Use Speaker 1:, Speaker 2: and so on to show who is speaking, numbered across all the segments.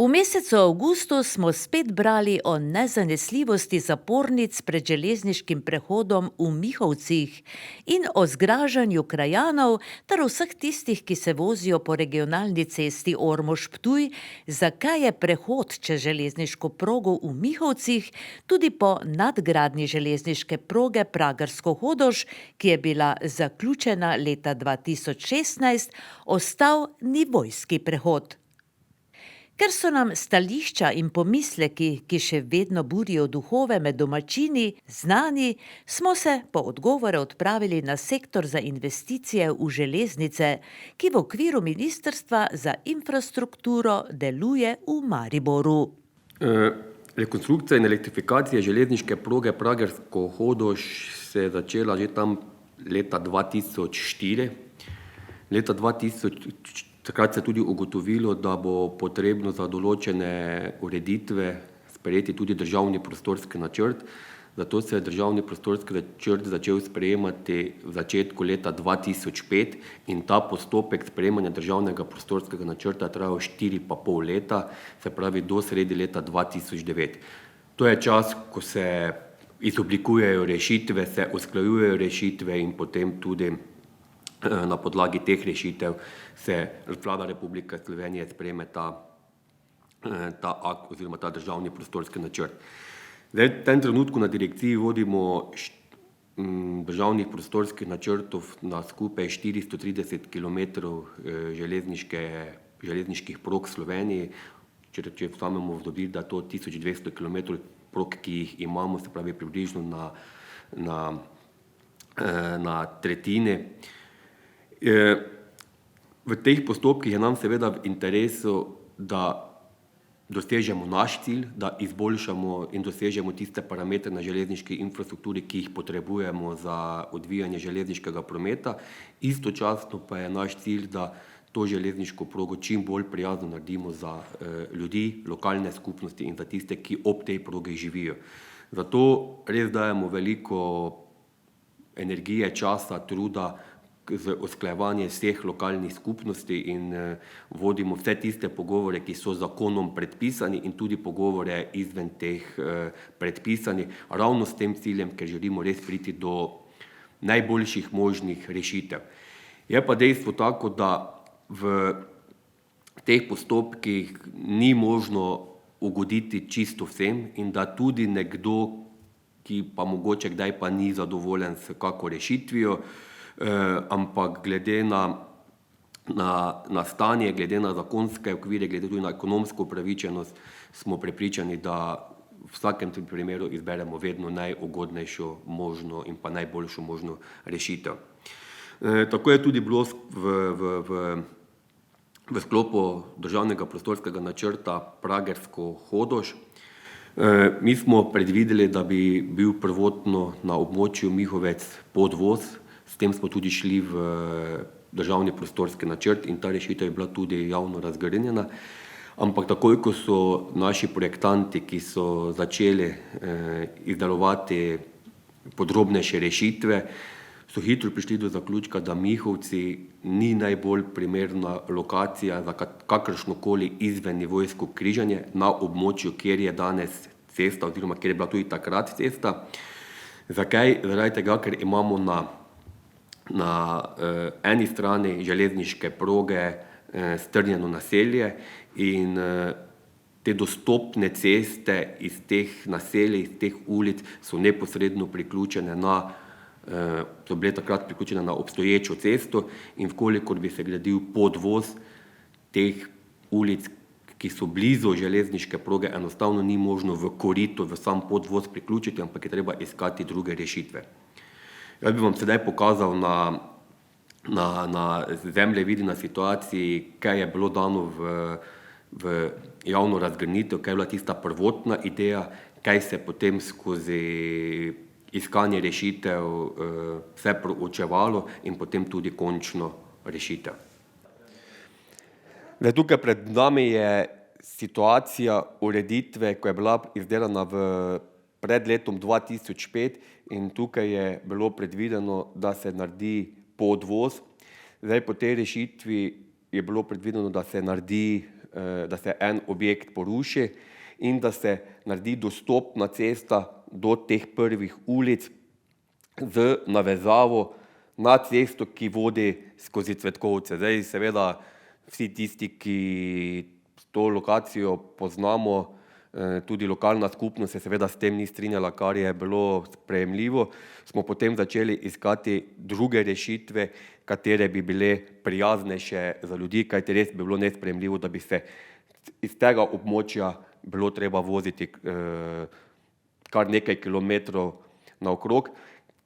Speaker 1: V mesecu avgustu smo spet brali o nezanesljivosti zapornic pred železniškim prehodom v Mihovcih in o zgražanju krajanov ter vseh tistih, ki se vozijo po regionalni cesti Ormož-Ptuj, zakaj je prehod čez železniško progo v Mihovcih tudi po nadgradnji železniške proge Pragersko-Hodoš, ki je bila zaključena leta 2016, ostal nivojski prehod. Ker so nam stališča in pomisleki, ki še vedno burijo duhove med domačini, znani, smo se po odgovore odpravili na sektor za investicije v železnice, ki v okviru Ministrstva za infrastrukturo deluje v Mariboru.
Speaker 2: Rekonstrukcija in elektrifikacija železniške proge Pragersko-Hodoš se je začela že tam leta 2004. Leta 2004 Takrat se je tudi ugotovilo, da bo potrebno za določene ureditve sprejeti tudi državni prostorski načrt. Zato se je državni prostorski načrt začel sprejemati v začetku leta 2005 in ta postopek sprejemanja državnega prostorskega načrta je trajal 4,5 leta, se pravi do sredi leta 2009. To je čas, ko se izoblikujejo rešitve, se usklajujejo rešitve in potem tudi na podlagi teh rešitev se Vlada Republike Slovenije sprejme ta akt oziroma ta državni prostorski načrt. Zdaj, v tem trenutku na direkciji vodimo državnih prostorskih načrtov na skupaj 430 km železniških prog v Sloveniji. Če vzamemo v obzir, da je to 1200 km prog, ki jih imamo, se pravi približno na tretjini. V teh postopkih je nam seveda v interesu, da dosežemo naš cilj, da izboljšamo in dosežemo tiste parametre na železniški infrastrukturi, ki jih potrebujemo za odvijanje železniškega prometa. Istočasno pa je naš cilj, da to železniško progo čim bolj prijazno naredimo za ljudi, lokalne skupnosti in za tiste, ki ob tej progi živijo. Zato res dajemo veliko energije, časa, truda z usklajevanje vseh lokalnih skupnosti in vodimo vse tiste pogovore, ki so zakonom predpisani in tudi pogovore izven teh predpisani, ravno s tem ciljem, ker želimo res priti do najboljših možnih rešitev. Je pa dejstvo tako, da v teh postopkih ni možno ugoditi čisto vsem in da tudi nekdo, ki pa mogoče kdaj pa ni zadovoljen s kako rešitvijo, ampak glede na stanje, glede na zakonske okvire, glede tudi na ekonomsko upravičenost, smo prepričani, da v vsakem primeru izberemo vedno najugodnejšo možno in pa najboljšo možno rešitev. Tako je tudi bilo v sklopu državnega prostorskega načrta Pragersko-Hodoš. Mi smo predvideli, da bi bil prvotno na območju Mihovec podvoz. S tem smo tudi šli v državni prostorski načrt in ta rešitev je bila tudi javno razgrnjena. Ampak takoj, ko so naši projektanti, ki so začeli izdelovati podrobnejše rešitve, so hitro prišli do zaključka, da Mihovci ni najbolj primerna lokacija za kakršnokoli izvennivojsko križanje na območju, kjer je danes cesta oziroma kjer je bila tudi takrat cesta. Zakaj? Zaradi tega, ker imamo na eni strani železniške proge strnjeno naselje in te dostopne ceste iz teh naselij, iz teh ulic so neposredno priključene so bile takrat priključene na obstoječo cesto in vkolikor bi se gradil podvoz teh ulic, ki so blizu železniške proge, enostavno ni možno v korito, v sam podvoz priključiti, ampak je treba iskati druge rešitve. Jaz bi vam sedaj pokazal na zemljevidi, na situaciji, kaj je bilo dano v javno razgrnitev, kaj je bila tista prvotna ideja, kaj se potem skozi iskanje rešitev vse proučevalo in potem tudi končno rešitev. Tukaj pred nami je situacija ureditve, ko je bila izdelana pred letom 2005 in tukaj je bilo predvideno, da se naredi podvoz. Zdaj po tej rešitvi je bilo predvideno, da se naredi da se en objekt poruši in da se naredi dostopna cesta do teh prvih ulic z navezavo na cesto, ki vodi skozi Cvetkovce. Zdaj, seveda, vsi tisti, ki to lokacijo poznamo, tudi lokalna skupnost se seveda s tem ni strinjala, kar je bilo sprejemljivo, smo potem začeli iskati druge rešitve, katere bi bile prijaznejše za ljudi, kajti res bi bilo nesprejemljivo, da bi se iz tega območja bilo treba voziti kar nekaj kilometrov naokrog,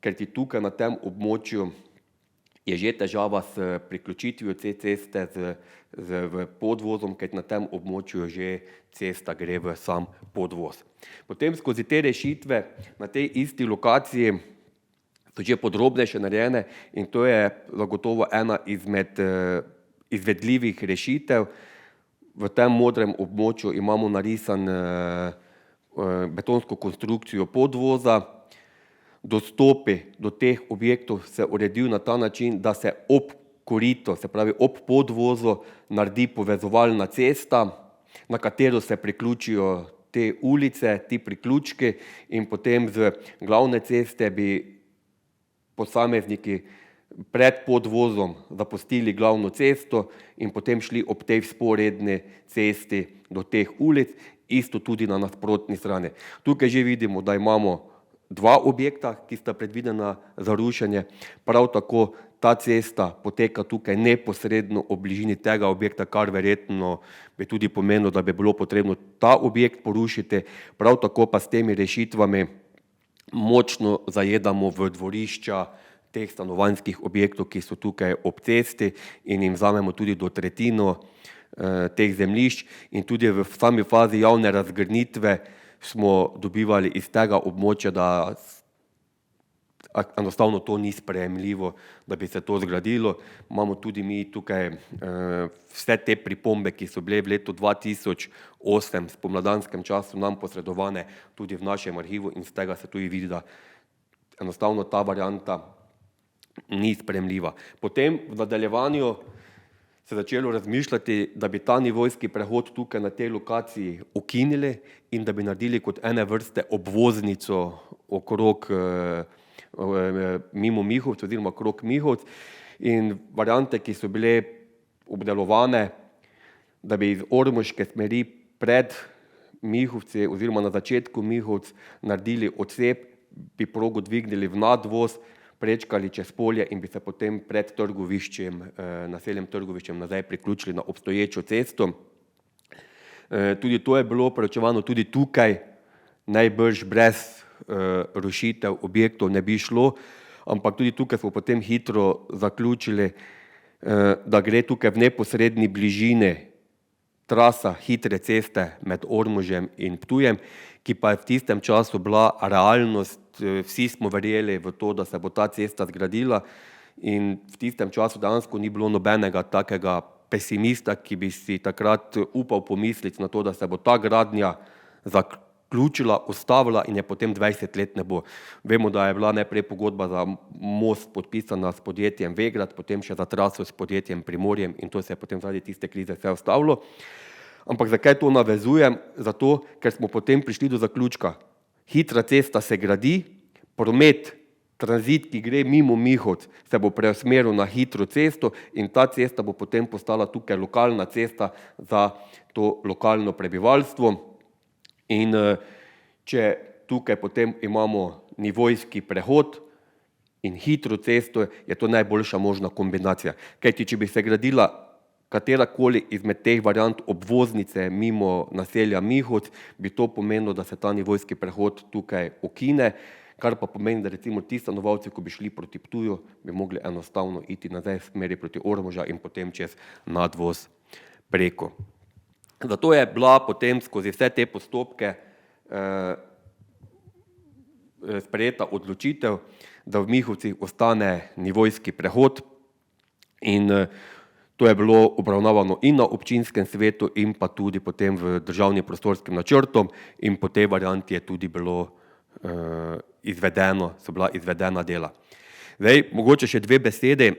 Speaker 2: ker ti tukaj na tem območju je že težava s priključitvijo te ceste v podvozom, ker na tem območju že cesta gre v sam podvoz. Potem skozi te rešitve na tej isti lokaciji so že podrobnejše narejene in to je zagotovo ena izmed izvedljivih rešitev. V tem modrem območju imamo narisan betonsko konstrukcijo podvoza. Dostopi do teh objektov se uredijo na ta način, da se ob korito, se pravi ob podvozu, naredi povezovalna cesta, na katero se priključijo te ulice, ti priključki in potem z glavne ceste bi posamezniki pred podvozom zapustili glavno cesto in potem šli ob tej vzporedni cesti do teh ulic, isto tudi na nasprotni strani. Tukaj že vidimo, da imamo dva objekta, ki sta predvidena za rušenje, prav tako ta cesta poteka tukaj neposredno ob bližini tega objekta, kar verjetno bi tudi pomenilo, da bi bilo potrebno ta objekt porušiti, prav tako pa s temi rešitvami močno zajedamo v dvorišča teh stanovanjskih objektov, ki so tukaj ob cesti in jim vzamemo tudi do tretjino teh zemljišč in tudi v sami fazi javne razgrnitve smo dobivali iz tega območja, da enostavno to ni sprejemljivo, da bi se to zgradilo. Imamo tudi mi tukaj vse te pripombe, ki so bile v letu 2008 v pomladanskem času nam posredovane tudi v našem arhivu in z tega se tudi vidi, da enostavno ta varianta ni sprejemljiva. Potem v nadaljevanju se začelo razmišljati, da bi ta nivojski prehod tukaj na tej lokaciji ukinili in da bi naredili kot ene vrste obvoznico okrog mimo Mihovcev oziroma okrog Mihovc in variante, ki so bile obdelovane, da bi iz ormoške smeri pred Mihovci oziroma na začetku Mihovc naredili odcep, bi progo dvignili v nadvoz, prečkali čez polje in bi se potem pred Trgoviščem, naseljem Trgoviščem nazaj priključili na obstoječo cesto. Tudi to je bilo preučevano, tudi tukaj najbrž brez rušitev objektov ne bi šlo, ampak tudi tukaj smo potem hitro zaključili, da gre tukaj v neposredni bližini trasa hitre ceste med Ormožem in Ptujem, ki pa je v tistem času bila realnost, vsi smo verjeli v to, da se bo ta cesta zgradila in v tistem času dejansko ni bilo nobenega takega pesimista, ki bi si takrat upal pomisliti na to, da se bo ta gradnja zaključila, ustavila in je potem 20 let ne bo. Vemo, da je bila najprej pogodba za most podpisana s podjetjem Vegrad, potem še za traso s podjetjem Primorjem in to se je potem zaradi tiste krize vse ustavilo. Ampak zakaj to navezujem? Zato, ker smo potem prišli do zaključka. Hitra cesta se gradi, promet, tranzit, ki gre mimo Mihovc, se bo preusmeril na hitro cesto in ta cesta bo potem postala tukaj lokalna cesta za to lokalno prebivalstvo. In če tukaj potem imamo nivojski prehod in hitro cesto, je to najboljša možna kombinacija. Kajti, če bi se gradila katerakoli izmed teh variant obvoznice mimo naselja Mihovc, bi to pomenilo, da se ta nivojski prehod tukaj ukine, kar pa pomeni, da recimo ti stanovalci, ko bi šli proti Ptuju, bi mogli enostavno iti nazaj v smeri proti Ormoža in potem čez nadvoz preko. Zato je bila potem skozi vse te postopke sprejeta odločitev, da v Mihovcih ostane nivojski prehod in to je bilo obravnavano in na občinskem svetu in pa tudi potem v državnem prostorskem načrtu in po tej varianti je tudi bilo izvedeno, so bila izvedena dela. Zdaj, mogoče še dve besede.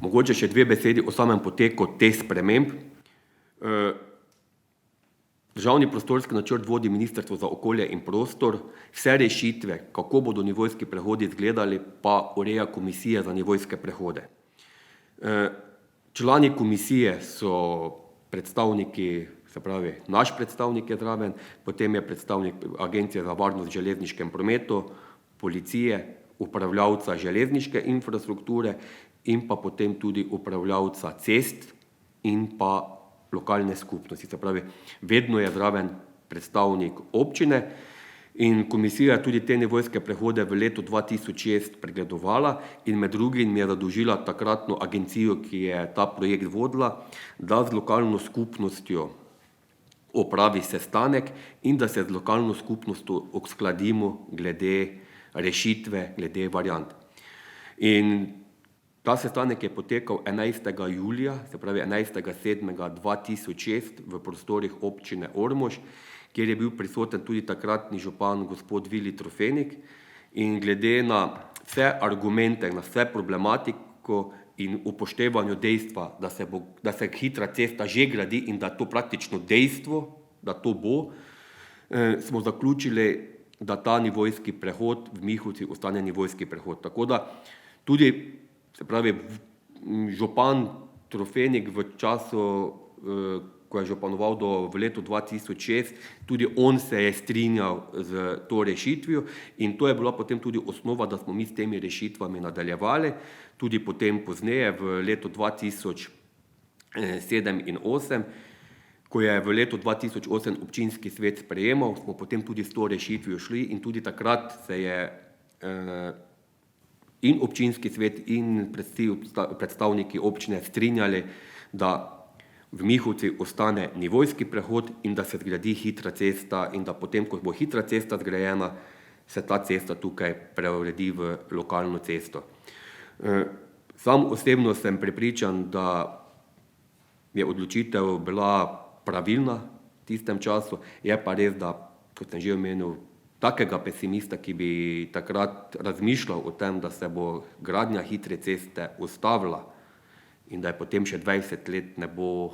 Speaker 2: Mogoče še 2 besedi o samem poteku teh sprememb. Državni prostorski načrt vodi Ministrstvo za okolje in prostor, vse rešitve, kako bodo nivojski prehodi izgledali, pa ureja Komisija za nivojske prehode. Člani komisije so predstavniki, se pravi, naš predstavnik je zraven, potem je predstavnik Agencije za varnost v železniškem prometu, policije, upravljavca železniške infrastrukture in pa potem tudi upravljavca cest in pa lokalne skupnosti. Se pravi, vedno je zraven predstavnik občine in komisija je tudi te nivojske prehode v letu 2006 pregledovala in med drugim je zadolžila takratno agencijo, ki je ta projekt vodila, da z lokalno skupnostjo opravi sestanek in da se z lokalno skupnostjo uskladimo glede rešitve, glede variant. In ta sestanek je potekal 11. julija, se pravi 11.7.2006 v prostorih občine Ormož, kjer je bil prisoten tudi takratni župan gospod Vili Trofenik in glede na vse argumente, na vse problematiko in upoštevanju dejstva, da se hitra cesta že gradi in da to praktično dejstvo, da to bo, smo zaključili, da ta nivojski prehod v Mihovcih ostane nivojski prehod. Tako da tudi, se pravi, župan Trofenik v času, ko je županoval v letu 2006, tudi on se je strinjal z to rešitvijo in to je bila potem tudi osnova, da smo mi s temi rešitvami nadaljevali, tudi potem pozneje v letu 2007 in 2008, ko je v letu 2008 občinski svet sprejemal, smo potem tudi s to rešitvijo šli in tudi takrat se je in občinski svet in predstavniki občine strinjali, da v Mihovcih ostane nivojski prehod in da se zgradi hitra cesta in da potem, ko bo hitra cesta zgrajena, se ta cesta tukaj preuredi v lokalno cesto. Sam osebno sem prepričan, da je odločitev bila pravilna v tistem času, je pa res, da, kot sem že omenil, takega pesimista, ki bi takrat razmišljal o tem, da se bo gradnja hitre ceste ustavila in da je potem še 20 let ne bo,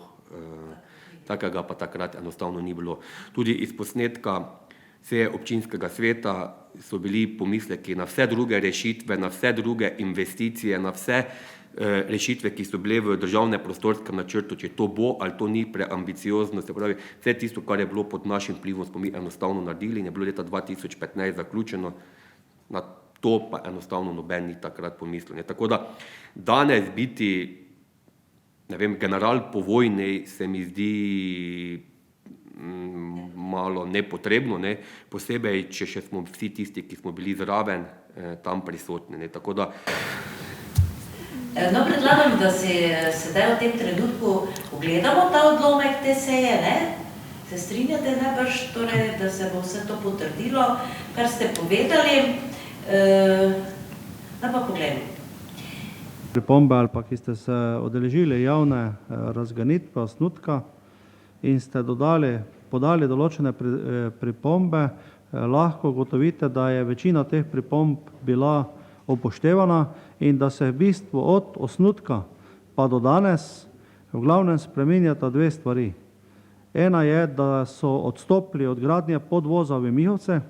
Speaker 2: takega pa takrat enostavno ni bilo. Tudi iz posnetka seje občinskega sveta so bili pomisleki na vse druge rešitve, na vse druge investicije, na vse rešitve, ki so bile v državnem prostorskem načrtu, če to bo ali to ni preambiciozno, se pravi, vse tisto, kar je bilo pod našim vplivom, smo mi enostavno naredili in je bilo leta 2015 zaključeno, na to pa enostavno noben ni takrat pomislil. Tako da danes biti, ne vem, general po vojni se mi zdi malo nepotrebno, ne? Posebej, če še smo vsi tisti, ki smo bili zraven tam prisotni. Ne? Tako da
Speaker 1: No, predlagam, da si sedaj v tem trenutku ogledamo ta odlomek te seje, ne? Se strinjate najbrž, torej, da se bo vse to potrdilo, kar ste povedali. Pa pogledamo.
Speaker 3: Pripombe ali pa, ki ste se udeležili javne razganitve osnutka in ste podali določene pripombe, lahko ugotovite, da je večina teh pripomb bila upoštevana in da se v bistvu od osnutka pa do danes v glavnem spreminjata 2 stvari. Ena je, da so odstopili od gradnje podvoza v Mihovce,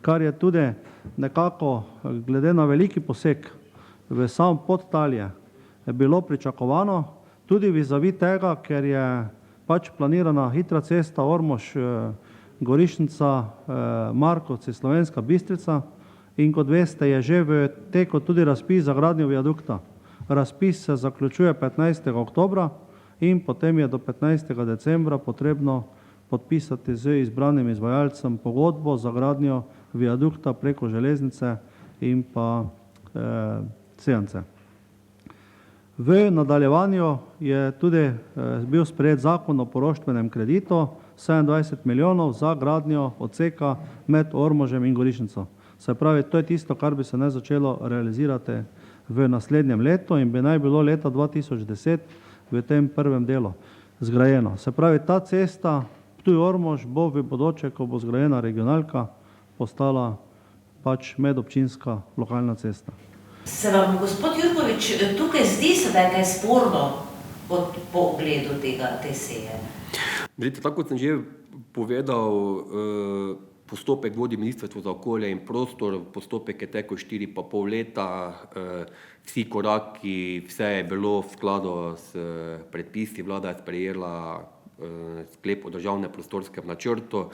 Speaker 3: kar je tudi nekako glede na veliki poseg v sam podtalje bilo pričakovano, tudi vizavi tega, ker je pač planirana hitra cesta Ormož-Gorišnica, Markovci, Slovenska Bistrica in kot veste, je že v teku tudi razpis za gradnjo viadukta. Razpis se zaključuje 15. oktobra in potem je do 15. decembra potrebno podpisati z izbranim izvajalcem pogodbo za gradnjo viadukta preko železnice in pa Sevance. V nadaljevanju je tudi bil sprejet zakon o poroštvenem kreditu 27 milijonov za gradnjo odseka med Ormožem in Gorišnico. Se pravi, to je tisto, kar bi se naj začelo realizirati v naslednjem letu in bi naj bilo leta 2010 v tem prvem delu zgrajeno. Se pravi, ta cesta Ptuj-Ormož bo v bodoče, ko bo zgrajena regionalka, postala pač medobčinska lokalna cesta.
Speaker 1: Se vam, gospod Jurkovič, tukaj zdi sedaj kaj sporno po ogledu te seje?
Speaker 2: Vidite, tako kot sem že povedal, postopek vodi Ministrstvo za okolje in prostor, postopek je tekel 4,5 leta, vsi koraki, vse je bilo v skladu s predpisi, vlada je sprejela sklep o državnem prostorskem načrtu,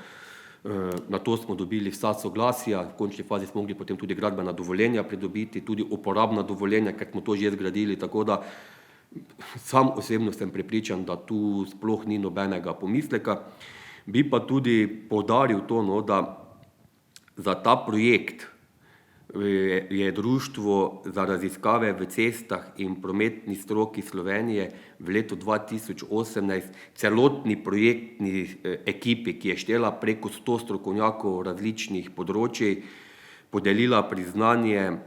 Speaker 2: na to smo dobili vsa soglasja, v končni fazi smo mogli potem tudi gradbena dovoljenja pridobiti, tudi uporabna dovoljenja, ker smo to že zgradili, tako da sam osebno sem prepričan, da tu sploh ni nobenega pomisleka. Bi pa tudi poudaril to, da za ta projekt je Društvo za raziskave v cestah in prometni stroki Slovenije v letu 2018 celotni projektni ekipi, ki je štela preko 100 strokovnjakov različnih področij, podelila priznanje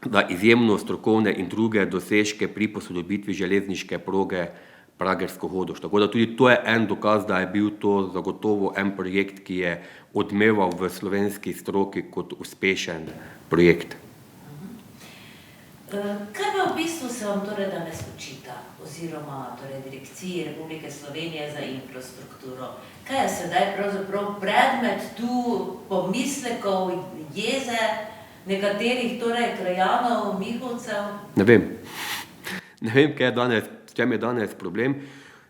Speaker 2: za izjemno strokovne in druge dosežke pri posodobitvi železniške proge Pragersko-Hodoš. Tako da tudi to je en dokaz, da je bil to zagotovo en projekt, ki je odmeval v slovenski stroki kot uspešen projekt.
Speaker 1: Kaj pa v bistvu se vam torej danes očita, oziroma torej Direkciji Republike Slovenije za infrastrukturo? Kaj je sedaj pravzaprav predmet tu pomislekov, jeze nekaterih torej krajanov, Mihovcev?
Speaker 2: Ne vem, s čem je danes problem.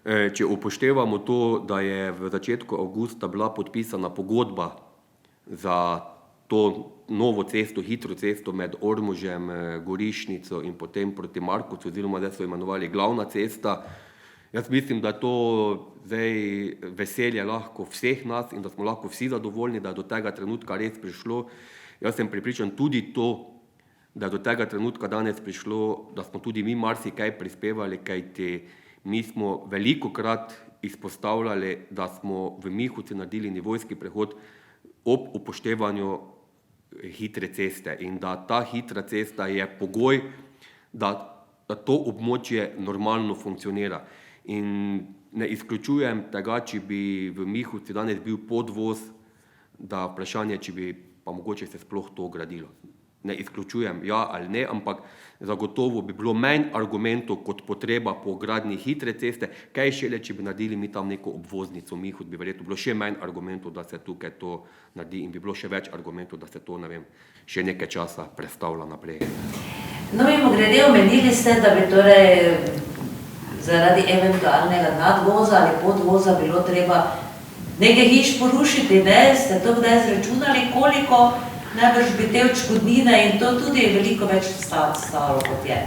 Speaker 2: Če upoštevamo to, da je v začetku avgusta bila podpisana pogodba za to novo cesto, hitro cesto med Ormožem, Gorišnico in potem proti Markovcu, oziroma zdaj so imenovali glavna cesta. Jaz mislim, da je to zdaj veselje lahko vseh nas in da smo lahko vsi zadovoljni, da je do tega trenutka res prišlo. Jaz sem prepričan tudi to, da je do tega trenutka danes prišlo, da smo tudi mi marsikaj prispevali, kajti mi smo velikokrat izpostavljali, da smo v Mihovci naredili nivojski prehod ob upoštevanju hitre ceste in da ta hitra cesta je pogoj, da to območje normalno funkcionira. In ne izključujem tega, če bi v Mihovci danes bil podvoz, da vprašanje, če bi pa mogoče se sploh to gradilo. Ne izključujem, ja ali ne, ampak zagotovo bi bilo manj argumentov kot potreba po gradnji hitre ceste, kaj šele, če bi naredili mi tam neko obvoznico Mihovc, bi verjetno bilo še manj argumentov, da se tukaj to naredi in bi bilo še več argumentov, da se to, ne vem, še nekaj časa prestavlja naprej.
Speaker 1: No, mimogrede, omenili ste, da bi torej zaradi eventualnega nadvoza ali podvoza bilo treba nekaj hiš porušiti, ne? Ste to kdaj izračunali, koliko najbrž bi te odškodnine in to tudi veliko več stalo, kot je?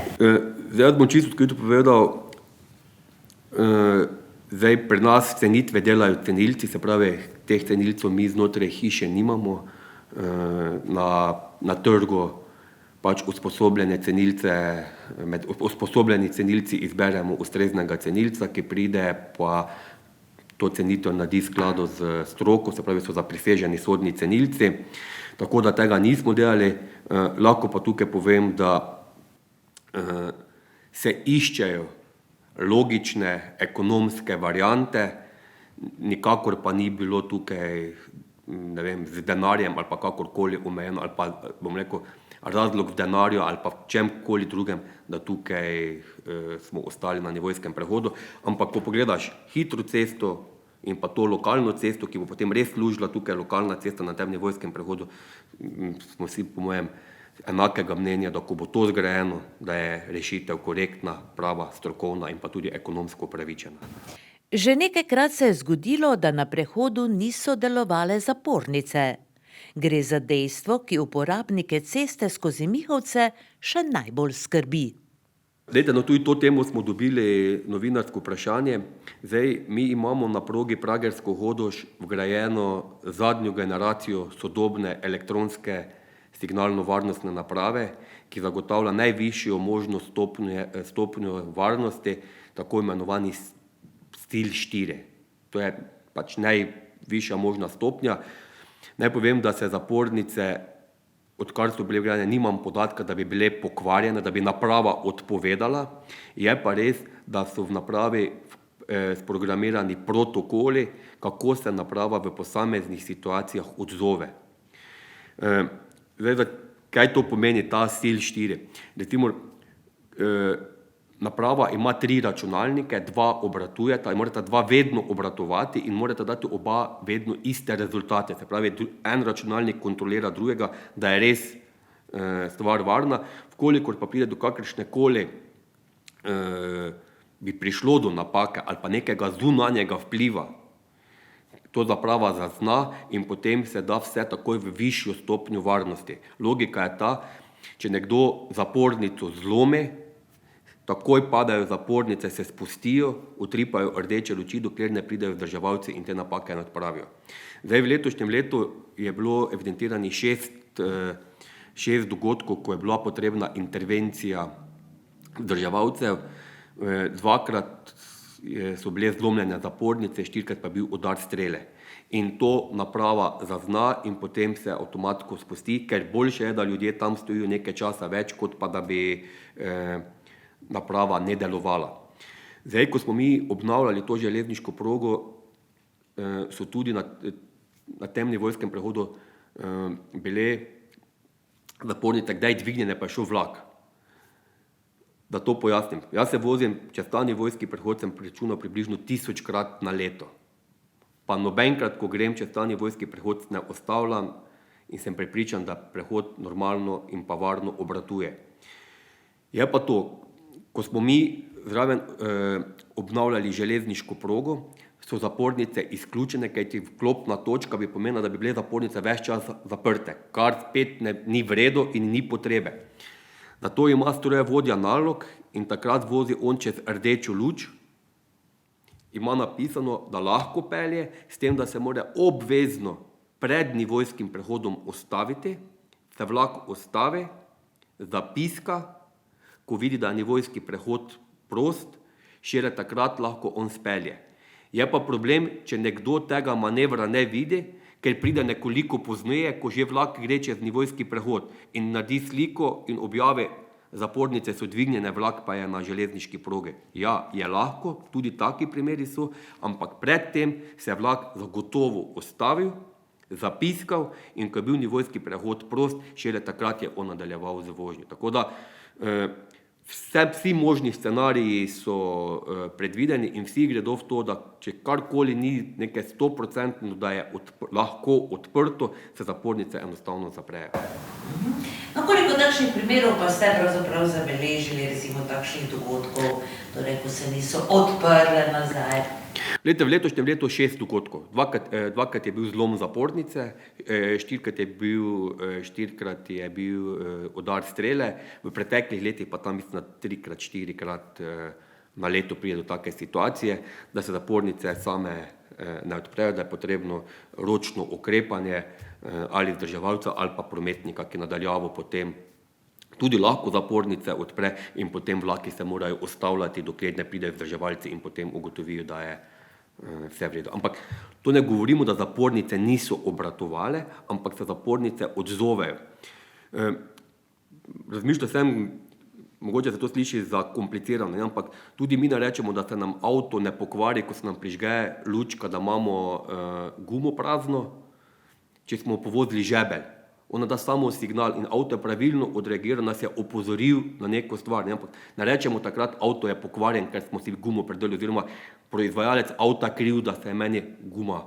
Speaker 2: Zdaj bom čisto odkrito povedal, zdaj pri nas cenitve delajo cenilci, se pravi, teh cenilcev mi znotraj hiše nimamo, na trgu pač usposobljeni cenilci izberemo ustreznega cenilca, ki pride pa to cenitev naredi skladu z stroko, se pravi, so zapriseženi sodni cenilci, tako da tega nismo delali, lahko pa tukaj povem, da se iščejo logične ekonomske variante, nikakor pa ni bilo tukaj, ne vem, z denarjem ali pa kakorkoli omejeno, ali pa, bom rekel, razlog v denarju ali pa v čemkoli drugem, da tukaj smo ostali na nivojskem prehodu, ampak ko pogledaš hitro cesto in pa to lokalno cesto, ki bo potem res služila tukaj lokalna cesta na tem nivojskem prehodu, smo vsi po mojem enakega mnenja, da ko bo to zgrajeno, da je rešitev korektna, prava, strokovna in pa tudi ekonomsko upravičena.
Speaker 1: Že nekajkrat se je zgodilo, da na prehodu niso delovale zapornice. Gre za dejstvo, ki uporabnike ceste skozi Mihovce še najbolj skrbi.
Speaker 2: Dajte, no tudi to temo smo dobili novinarsko vprašanje. Zdaj, mi imamo na progi Pragersko-Hodoš vgrajeno zadnjo generacijo sodobne elektronske signalno-varnostne naprave, ki zagotavlja najvišjo možno stopnjo varnosti, tako imenovani stil 4. To je pač najvišja možna stopnja. Naj povem, da se zapornice, odkar so bile vgrajene, nimam podatka, da bi bile pokvarjene, da bi naprava odpovedala. Je pa res, da so v napravi sprogramirani protokoli, kako se naprava v posameznih situacijah odzove. Zdaj, kaj to pomeni ta sil 4? Recimo, naprava ima 3 računalnike, 2 obratujeta in morata 2 vedno obratovati in morata dati oba vedno iste rezultate. Se pravi, en računalnik kontrolira drugega, da je res stvar varna. Vkolikor pa pride do kakršnekoli bi prišlo do napake ali pa nekega zunanjega vpliva, to naprava zazna in potem se da vse takoj v višjo stopnjo varnosti. Logika je ta, če nekdo zapornico zlomi, takoj padajo zapornice, se spustijo, utripajo rdeče luči, dokler ne pridejo vzdrževalci in te napake ne odpravijo. Zdaj, v letošnjem letu je bilo evidentiranih 6 dogodkov, ko je bila potrebna intervencija vzdrževalcev. 2-krat so bile zlomljene zapornice, 4-krat pa je bil udar strele. In to naprava zazna in potem se avtomatsko spusti, ker boljše je, da ljudje tam stojijo nekaj časa več, kot pa da bi naprava ne delovala. Zdaj, ko smo mi obnavljali to železniško progo, so tudi na tem nivojskem prehodu bile zapornice kdaj dvignjene, pa je šel vlak. Da to pojasnim. Jaz se vozim čez ta nivojski prehod, sem preračunal približno 1000-krat na leto. Pa nobenkrat, ko grem čez ta nivojski prehod, ne ustavljam in sem prepričan, da prehod normalno in pa varno obratuje. Je pa to, ko smo mi zraven obnavljali železniško progo, so zapornice izključene, kajti vklopna točka bi pomenila, da bi bile zapornice ves čas zaprte, kar spet ni v redu in ni potrebe. Zato ima strojevodja nalog in takrat vozi on čez rdečo luč, ima napisano, da lahko pelje, s tem, da se mora obvezno pred nivojskim prehodom ustaviti, se vlak ustavi, zapiska, ko vidi, da je nivojski prehod prost, šele takrat lahko on spelje. Je pa problem, če nekdo tega manevra ne vidi, ker pride nekoliko pozneje, ko že vlak gre čez nivojski prehod in naredi sliko in objavi, zapornice so dvignjene, vlak pa je na železniški progi. Ja, je lahko, tudi taki primeri so, ampak predtem se je vlak zagotovo ustavil, zapiskal in ko je bil nivojski prehod prost, šele takrat je on nadaljeval z vožnjo. Tako da vsi možni scenariji so predvideni in vsi gredo v to, da če karkoli ni nekaj 100%, da je lahko odprto, se zapornice enostavno zaprejo.
Speaker 1: No, koliko takšnih primerov pa ste pravzaprav zabeležili, recimo takšnih dogodkov, torej, ko se niso odprle nazaj?
Speaker 2: Glejte, v letošnjem letu 6 dogodkov. Dvakrat je bil zlom zapornice, 4-krat je bil udar strele, v preteklih letih pa tam mislim, 3-krat, 4-krat na leto pride do take situacije, da se zapornice same ne odprejo, da je potrebno ročno ukrepanje ali vzdrževalca ali pa prometnika, ki nadaljavo potem tudi lahko zapornice odpre in potem vlaki se morajo ustavljati, dokler ne pridejo vzdrževalci in potem ugotovijo, da je vse v redu. Ampak to ne govorimo, da zapornice niso obratovale, ampak se zapornice odzovejo. Razmišljal sem, mogoče se to sliši zakomplicirano, ampak tudi mi ne rečemo, da se nam avto ne pokvari, ko se nam prižge lučka, da imamo gumo prazno, če smo povozili žebelj. Ona da samo signal in avto je pravilno odreagiral, nas je opozoril na neko stvar. Ampak ne rečemo takrat, avto je pokvarjen, ker smo si gumo predrli, oziroma proizvajalec avta kriv, da se je meni guma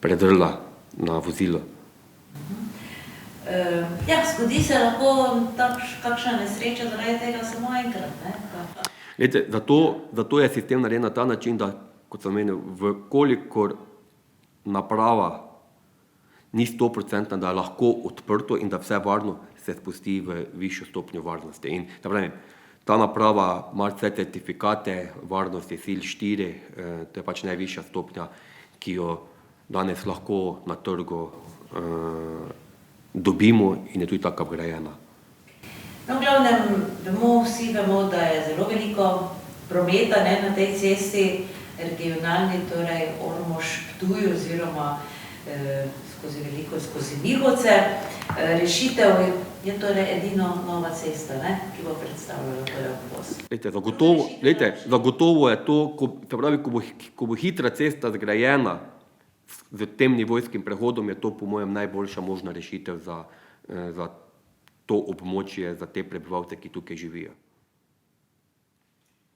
Speaker 2: predrla na vozilo.
Speaker 1: Ja, zgodi se lahko kakšna nesreča zaradi tega samo enkrat, ne?
Speaker 2: Glejte, zato je sistem narejen na ta način, da, kot sem menil, vkolikor naprava ni 100%, da je lahko odprto in da vse varno se spusti v višjo stopnjo varnosti. In ta naprava ima vse certifikate varnosti sil 4, to je pač najvišja stopnja, ki jo danes lahko na trgu dobimo in je tudi tako vgrajena.
Speaker 1: No, v glavnem, vsi vemo, da je zelo veliko prometa na tej cesti, regionalni, torej Ormož-Ptuj oziroma skozi Mihovce. Rešitev je torej edino nova cesta, ki bo predstavljala torej obvoz.
Speaker 2: Zagotovo je to, ko bo hitra cesta zgrajena z tem nivojskim prehodom, je to po mojem najboljša možna rešitev za to območje za te prebivalce, ki tukaj živijo.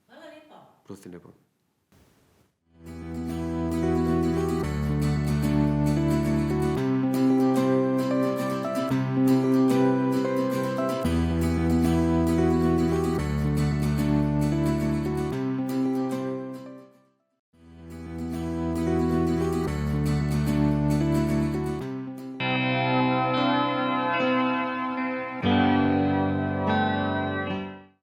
Speaker 1: Hvala lepa.
Speaker 2: Prosim lepo.